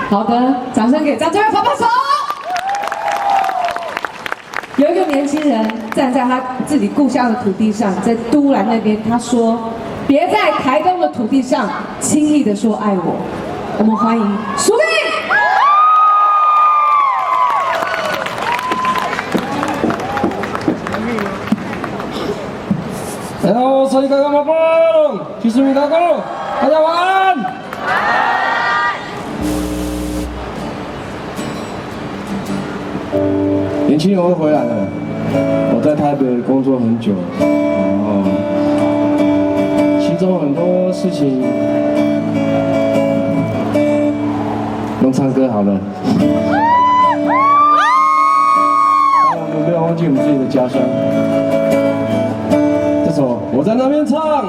好的，掌声给张震岳拍拍手。有一个年轻人站在他自己故乡的土地上，在都兰那边，他说：“别在台东的土地上轻易的说爱我。”我们欢迎苏丽。Hello， 所以刚刚马蹦，提示你大哥，大家晚安。年轻人我回来了，我在台北工作很久，然后其中很多事情，用唱歌好了。我们不要忘记我们自己的家乡。这首我在那边唱。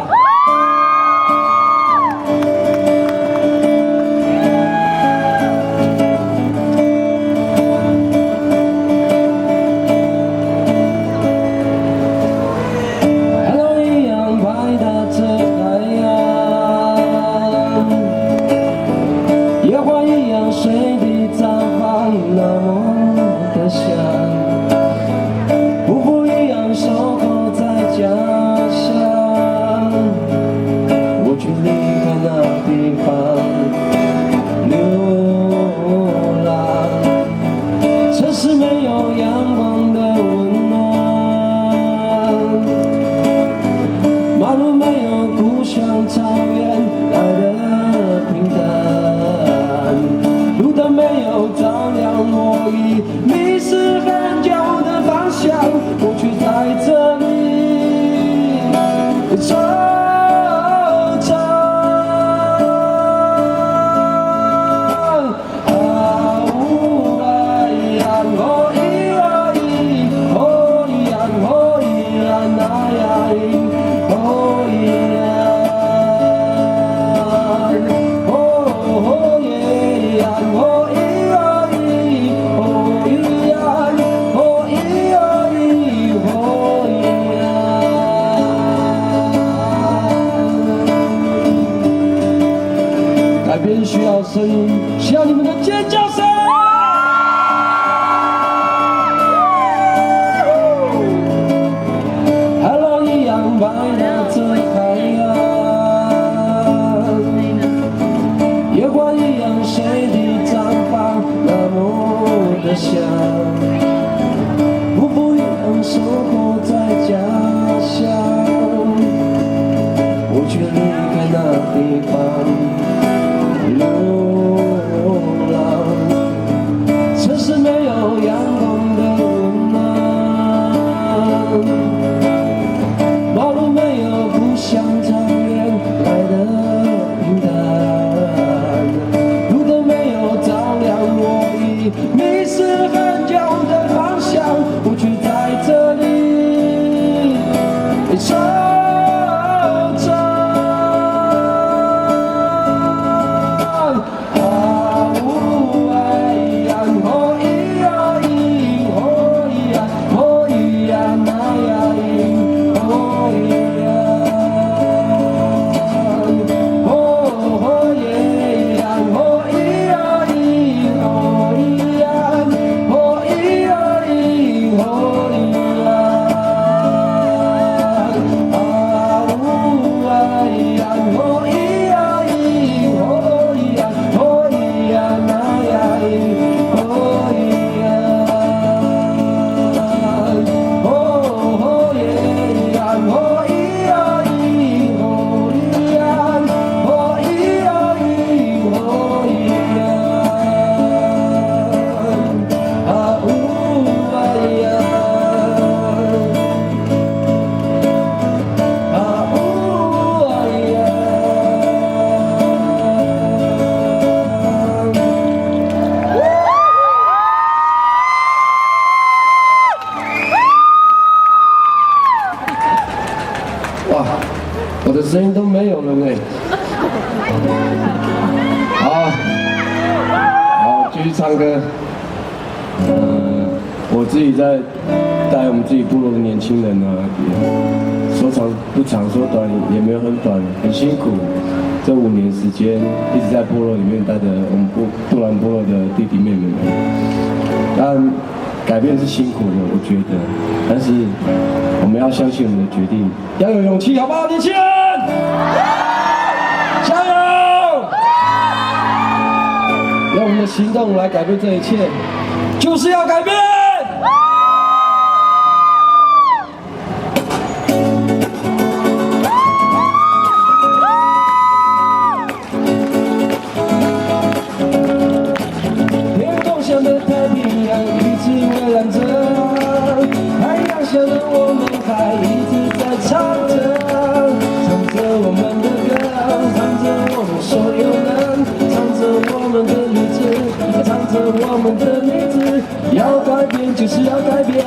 需要声音，需要你们的尖叫声。Hello， 一样白的这太阳，野花一样随地绽放，那么的香。我不一样生活在家乡，我却离开那地方。流浪，城市没有阳光的温暖，马路没有不像草原来的平淡，路灯没有照亮我已迷失很久的方向，我却在这里我的声音都没有了呢。好，继续唱歌。我自己在带我们自己部落的年轻人呢，说长不长，说短也没有很短，很辛苦。这5年时间一直在部落里面带着我们杜兰部落的弟弟妹妹们。但改变是辛苦的，我觉得，但是我们要相信我们的决定，要有勇气，好不好，年轻人？加油！用我们的行动来改变这一切，就是要改变。天空下的太平洋一直蔚蓝着，太阳下的我们还一直在唱着，唱着我们的歌，唱着我们所有人，唱着我们的日子，唱着我们的名字。要改变就是要改变，要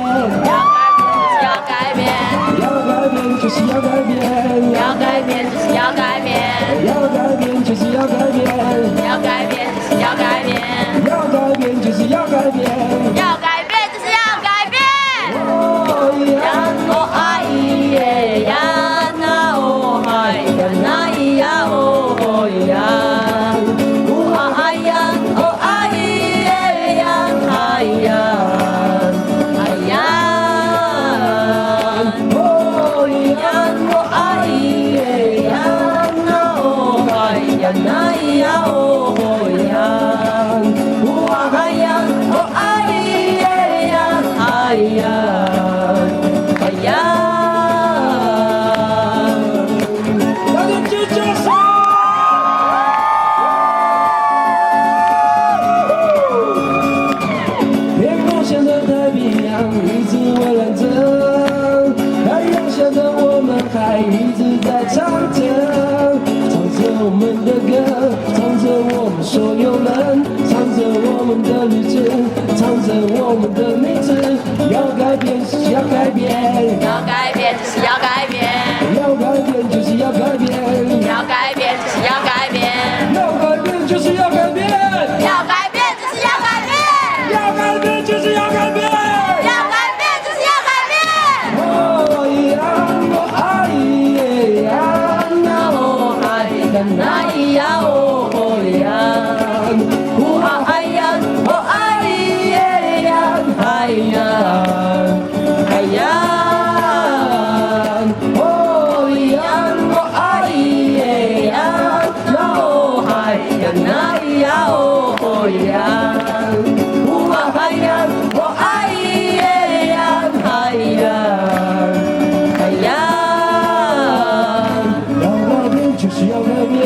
改变，要改变就是要改变，要改变，就是要改变，要改变就是要改变，要改变，就是要改变，要改变就是要改变，要改变，就是要改变。哦呀。哦哎耶呀那哦嗨呀那咿呀哦呀，哦哎呀哦哎耶呀嗨呀哎呀，哦呀哦哎耶呀那哦嗨呀那咿呀哦呀，哦哎呀哦哎耶呀哎呀。大家举举手！天空下的太平洋一直蔚蓝着，太阳下的我们还一直在唱着，唱着我们的歌，唱着我们所有人，唱着我们的日子，唱着我们的名字。要改变就是要改变，要改变就是要改变，要改变就是要改变，要改变就是要改变，要改变就是要改变，要改变就是要改变，要改变就是要改变。要改变就是要改变。哦呀，我爱耶呀，那哦嗨呀那咿呀哦呀，哦哎呀哦哎耶呀嗨呀嗨呀，哦呀，哦哎耶呀那哦嗨呀那咿呀哦呀，哦哎呀哦哎耶呀嗨呀嗨呀。要改变就是要改变，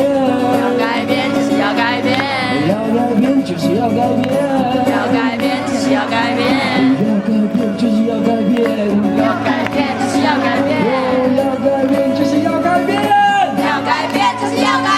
要改变就是要改变，要改变就是要改变，要改变就是要改变，要改变就是要改变，要改变就是要改变，要改变就是要改变。要改变就是要改